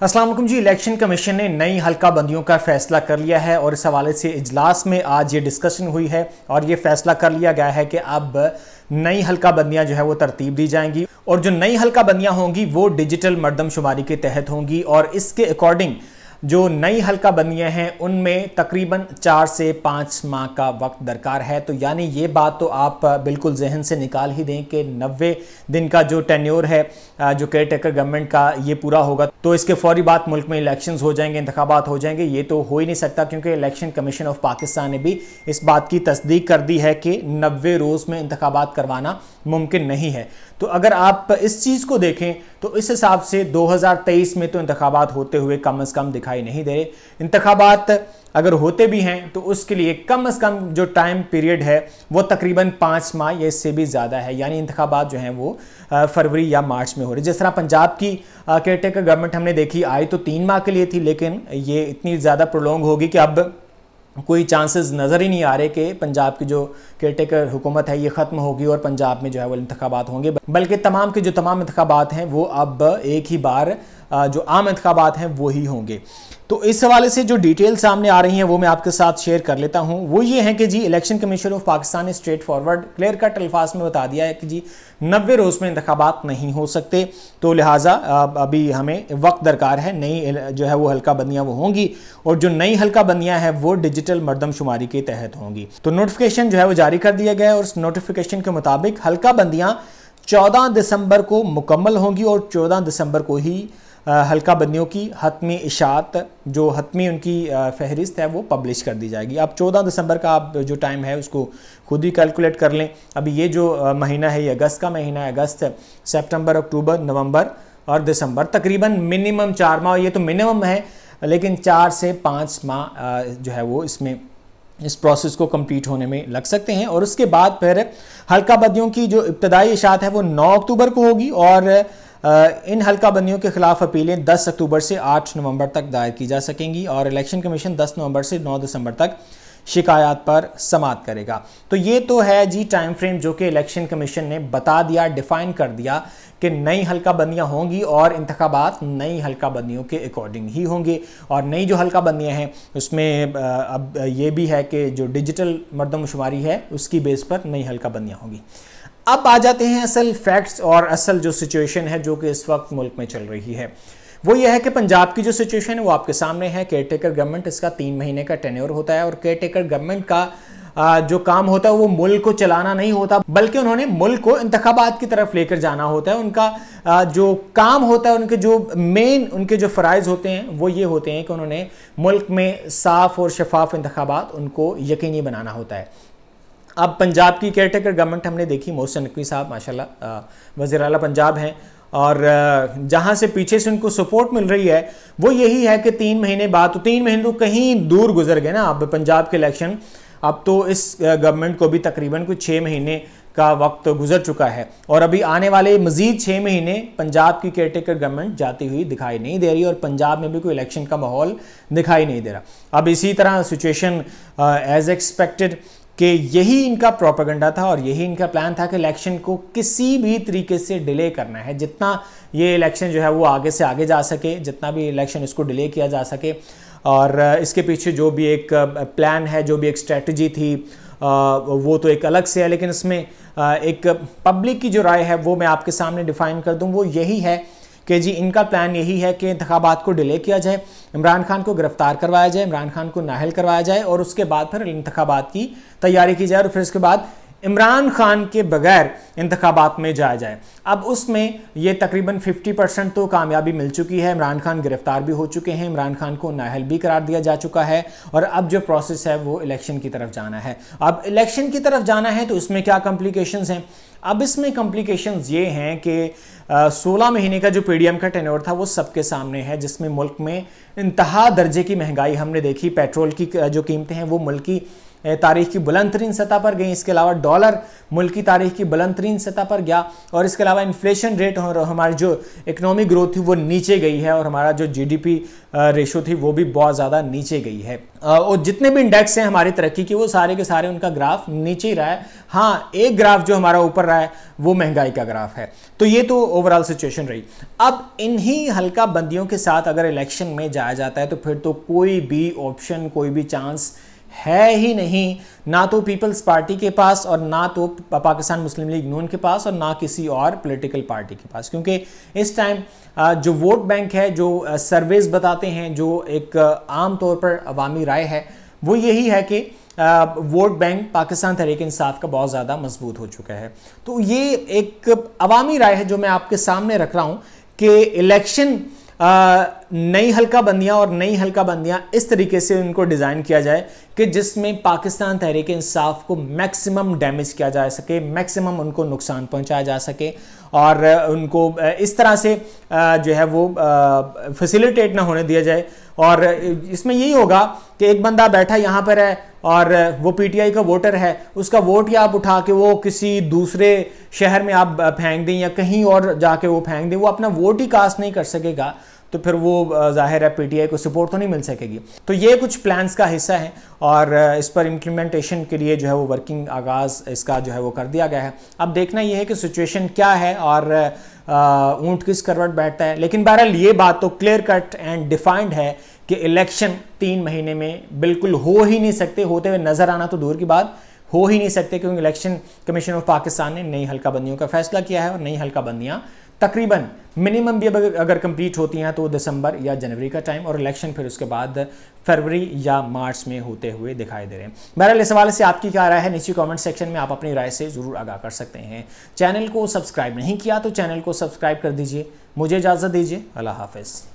अस्सलाम वालेकुम जी। Election commission ने नई हल्का बंदियों का फैसला कर लिया है और इस हवाले से इजलास में आज ये डिस्कशन हुई है और ये फैसला कर लिया गया है कि अब नई हल्का बंदियां जो है वो तरतीब दी जाएंगी और जो नई हल्का बंदियां होंगी वो डिजिटल मरदमशुमारी के तहत होंगी और इसके अकॉर्डिंग जो नई हल्का बंदियां हैं उनमें तकरीबन 4 से 5 माह का वक्त दरकार है। तो यानी ये बात तो आप बिल्कुल जहन से निकाल ही दें कि 90 दिन का जो टेन्योर है जो केयर टेकर गवर्नमेंट का ये पूरा होगा तो इसके फौरी बाद मुल्क में इलेक्शंस हो जाएंगे, इंतखाबात हो जाएंगे। ये तो हो ही नहीं सकता क्योंकि इलेक्शन कमीशन ऑफ पाकिस्तान ने भी इस बात की तस्दीक कर दी है कि 90 रोज़ में इंतखाबात करवाना मुमकिन नहीं है। तो अगर आप इस चीज़ को देखें तो इस हिसाब से 2023 में तो इंतखाबात होते हुए कम से कम दिखाई नहीं दे रहे। इंतखाबात अगर होते भी हैं तो उसके लिए कम से कम जो टाइम पीरियड है वो तकरीबन 5 माह या इससे भी ज़्यादा है। यानी इंतखाबात जो हैं वो फरवरी या मार्च में हो रहे। जिस तरह पंजाब की केयर टेकर गवर्नमेंट हमने देखी आई तो 3 माह के लिए थी, लेकिन ये इतनी ज़्यादा प्रोलॉन्ग होगी कि अब कोई चांसेस नज़र ही नहीं आ रहे कि पंजाब की जो केयरटेकर हुकूमत है ये ख़त्म होगी और पंजाब में जो है वो इंतखाबात होंगे, बल्कि तमाम के जो तमाम इंतखाबात हैं वो अब एक ही बार जो आम इंतखाबात हैं वो ही होंगे। तो इस हवाले से जो डिटेल सामने आ रही हैं वो मैं आपके साथ शेयर कर लेता हूं। वो ये है कि जी इलेक्शन कमीशन ऑफ पाकिस्तान ने स्ट्रेट फॉरवर्ड क्लियर कट अल्फाज में बता दिया है कि जी 90 रोज़ में इंतखाबात नहीं हो सकते, तो लिहाजा अभी हमें वक्त दरकार है। नई जो है वो हल्का बंदियां वो होंगी और जो नई हल्का बंदियां हैं वो डिजिटल मरदमशुमारी के तहत होंगी। तो नोटिफिकेशन जो है वो जारी कर दिया गया है और उस नोटिफिकेशन के मुताबिक हल्का बंदियां 14 दिसंबर को मुकम्मल होंगी और 14 दिसंबर को ही हल्का बंदियों की हतमी इशात जो हतमी उनकी फहरिस्त है वो पब्लिश कर दी जाएगी। अब 14 दिसंबर का आप जो टाइम है उसको खुद ही कैलकुलेट कर लें। अभी ये जो महीना है ये अगस्त का महीना है, अगस्त, सितंबर, अक्टूबर, नवंबर और दिसंबर, तकरीबन मिनिमम 4 माह, ये तो मिनिमम है लेकिन 4 से 5 माह जो है वो इसमें इस प्रोसेस को कंप्लीट होने में लग सकते हैं। और उसके बाद फिर हल्का बंदियों की जो इब्तदाई इशात है वो 9 अक्टूबर को होगी और इन हल्का बंदियों के खिलाफ अपीलें 10 अक्टूबर से 8 नवंबर तक दायर की जा सकेंगी और इलेक्शन कमीशन 10 नवंबर से 9 दिसंबर तक शिकायत पर समाअत करेगा। तो ये तो है जी टाइम फ्रेम जो कि इलेक्शन कमीशन ने बता दिया, डिफाइन कर दिया कि नई हल्का बंदियां होंगी और इंतखाबात नई हल्का बंदियों के अकॉर्डिंग ही होंगे। और नई जो हल्का बंदियां हैं उसमें अब ये भी है कि जो डिजिटल मरदमशुमारी है उसकी बेस पर नई हल्का बंदियां होंगी। अब आ जाते हैं असल फैक्ट्स और असल जो सिचुएशन है जो कि इस वक्त मुल्क में चल रही है। वो ये है कि पंजाब की जो सिचुएशन है वो आपके सामने है। केयर टेकर गवर्नमेंट, इसका 3 महीने का टेन्योर होता है और केयर टेकर गवर्नमेंट का जो काम होता है वो मुल्क को चलाना नहीं होता बल्कि उन्होंने मुल्क को इंतखाबात की तरफ लेकर जाना होता है। उनका जो काम होता है, उनके जो मेन उनके जो फ़राइज़ होते हैं वो ये होते हैं कि उन्होंने मुल्क में साफ़ और शफाफ इंतखाबात उनको यकीनी बनाना होता है। अब पंजाब की केयर टेकर गवर्नमेंट हमने देखी, मोहसिन नकवी साहब माशाल्लाह वज़ीर आला पंजाब हैं और जहाँ से पीछे से उनको सपोर्ट मिल रही है वो यही है कि 3 महीने बाद, तो 3 महीने तो कहीं दूर गुजर गए ना अब पंजाब के इलेक्शन। अब तो इस गवर्नमेंट को भी तकरीबन कुछ 6 महीने का वक्त गुजर चुका है और अभी आने वाले मज़ीद 6 महीने पंजाब की केयर टेकर गवर्नमेंट जाती हुई दिखाई नहीं दे रही और पंजाब में भी कोई इलेक्शन का माहौल दिखाई नहीं दे रहा। अब इसी तरह सिचुएशन एज एक्सपेक्टेड कि यही इनका प्रोपेगेंडा था और यही इनका प्लान था कि इलेक्शन को किसी भी तरीके से डिले करना है, जितना ये इलेक्शन जो है वो आगे से आगे जा सके, जितना भी इलेक्शन इसको डिले किया जा सके। और इसके पीछे जो भी एक प्लान है, जो भी एक स्ट्रेटजी थी वो तो एक अलग से है, लेकिन इसमें एक पब्लिक की जो राय है वो मैं आपके सामने डिफाइन कर दूँ। वो यही है कि जी इनका प्लान यही है कि इंतखाबात को डिले किया जाए, इमरान खान को गिरफ्तार करवाया जाए, इमरान खान को नाअहल करवाया जाए और उसके बाद फिर इंतखाबात की तैयारी की जाए और फिर उसके बाद इमरान खान के बगैर इंतखाबात में जाया जाए। अब उसमें ये तकरीबन 50% तो कामयाबी मिल चुकी है। इमरान खान गिरफ्तार भी हो चुके हैं, इमरान खान को नाअहल भी करार दिया जा चुका है और अब जो प्रोसेस है वो इलेक्शन की तरफ जाना है। अब इलेक्शन की तरफ जाना है तो इसमें क्या कॉम्प्लिकेशंस हैं? अब इसमें कॉम्प्लिकेशंस ये हैं कि 16 महीने का जो पीडीएम का टेन्योर था वो सबके सामने है, जिसमें मुल्क में इंतहा दर्जे की महंगाई हमने देखी। पेट्रोल की जो कीमतें हैं वो मुल्क की तारीख की बुलंद तरीन सतह पर गई। इसके अलावा डॉलर मुल्क की तारीख की बुलंद तरीन सतह पर गया और इसके अलावा इन्फ्लेशन रेट और हमारी जो इकोनॉमिक ग्रोथ थी वो नीचे गई है और हमारा जो जीडीपी रेशो थी वो भी बहुत ज़्यादा नीचे गई है। और जितने भी इंडेक्स हैं हमारी तरक्की की वो सारे के सारे उनका ग्राफ नीचे ही रहा है। हाँ, एक ग्राफ जो हमारा ऊपर रहा है वो महंगाई का ग्राफ है। तो ये तो ओवरऑल सिचुएशन रही। अब इन्हीं हल्का बंदियों के साथ अगर इलेक्शन में जाया जाता है तो फिर तो कोई भी ऑप्शन, कोई भी चांस है ही नहीं, ना तो पीपल्स पार्टी के पास और ना तो पाकिस्तान मुस्लिम लीग नून के पास और ना किसी और पॉलिटिकल पार्टी के पास। क्योंकि इस टाइम जो वोट बैंक है, जो सर्वेज बताते हैं, जो एक आम तौर पर अवामी राय है, वो यही है कि वोट बैंक पाकिस्तान तहरीक इंसाफ का बहुत ज़्यादा मजबूत हो चुका है। तो ये एक अवामी राय है जो मैं आपके सामने रख रहा हूँ कि इलेक्शन नई हल्का बंदियां और नई हल्का बंदियां इस तरीके से उनको डिज़ाइन किया जाए कि जिसमें पाकिस्तान तहरीक इंसाफ को मैक्सिमम डैमेज किया जा सके, मैक्सिमम उनको नुकसान पहुंचाया जा सके और उनको इस तरह से जो है वो फैसिलिटेट ना होने दिया जाए। और इसमें यही होगा कि एक बंदा बैठा यहाँ पर है और वो पीटीआई का वोटर है, उसका वोट या आप उठा के वो किसी दूसरे शहर में आप फेंक दें या कहीं और जाके वो फेंक दें, वो अपना वोट ही कास्ट नहीं कर सकेगा, तो फिर वो जाहिर है पीटीआई को सपोर्ट तो नहीं मिल सकेगी। तो ये कुछ प्लान्स का हिस्सा है और इस पर इम्प्लीमेंटेशन के लिए जो है वो वर्किंग आगाज़ इसका जो है वो कर दिया गया है। अब देखना ये है कि सिचुएशन क्या है और ऊंट किस करवट बैठता है। लेकिन बहरहाल ये बात तो क्लियर कट एंड डिफाइंड है कि इलेक्शन 3 महीने में बिल्कुल हो ही नहीं सकते, होते हुए नजर आना तो दूर की बात, हो ही नहीं सकते, क्योंकि इलेक्शन कमीशन ऑफ पाकिस्तान ने नई हल्का बंदियों का फैसला किया है और नई हल्का बंदियां तकरीबन मिनिमम भी अगर कंप्लीट होती हैं तो दिसंबर या जनवरी का टाइम, और इलेक्शन फिर उसके बाद फरवरी या मार्च में होते हुए दिखाई दे रहे हैं। बहरहाल इस हवाले से आपकी क्या राय है, नीचे कमेंट सेक्शन में आप अपनी राय से जरूर आगाह कर सकते हैं। चैनल को सब्सक्राइब नहीं किया तो चैनल को सब्सक्राइब कर दीजिए। मुझे इजाज़त दीजिए, अल्लाह हाफिज़।